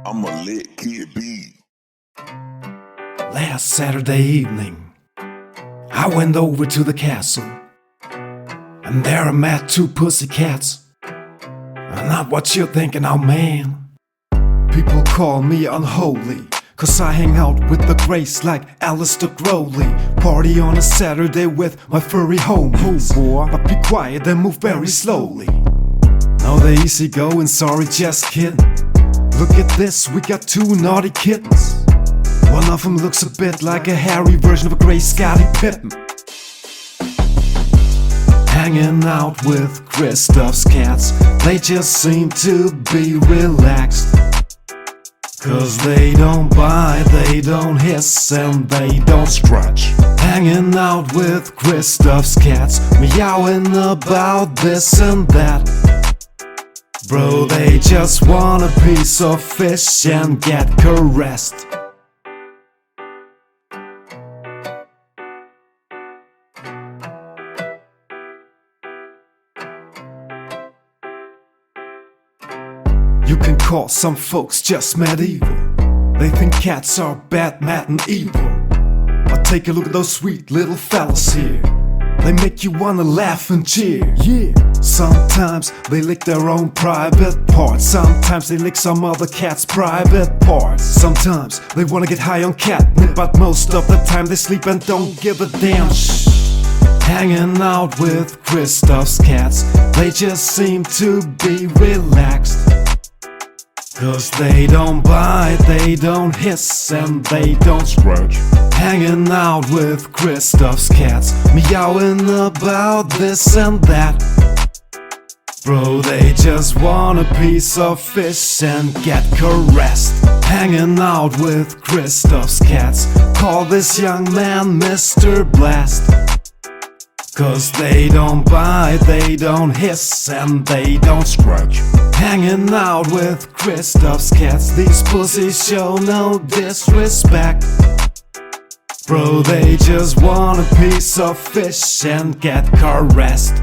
I'm a LitKidBeats. Last Saturday evening, I went over to the castle, and there I met two pussycats. Not what you're thinking, oh man. People call me unholy, cause I hang out with the grace like Alistair Crowley. Party on a Saturday with my furry homies. But be quiet and move very slowly. No, they easy going, sorry, just kidding. Look at this, we got two naughty kittens. One of them looks a bit like a hairy version of a grey Scottie Pippen. Hanging out with Christophs Cats, they just seem to be relaxed. Cause they don't bite, they don't hiss, and they don't scratch. Hanging out with Christophs Cats, meowing about this and that. Bro, they just want a piece of fish and get caressed. You can call some folks just medieval. They think cats are bad, mad and evil. But take a look at those sweet little fellas here. They make you wanna laugh and cheer. Yeah. Sometimes they lick their own private parts. Sometimes they lick some other cat's private parts. Sometimes they wanna get high on catnip, but most of the time they sleep and don't give a damn. Shh. Hanging out with Christophs Cats, they just seem to be relaxed. Cause they don't bite, they don't hiss, and they don't scratch. Hanging out with Christophs Cats, meowing about this and that. Bro, they just want a piece of fish and get caressed. Hanging out with Christophs Cats, call this young man Mr. Blast. Cause they don't bite, they don't hiss, and they don't scratch. Hanging out with Christophs Cats, these pussies show no disrespect. Bro, they just want a piece of fish and get caressed.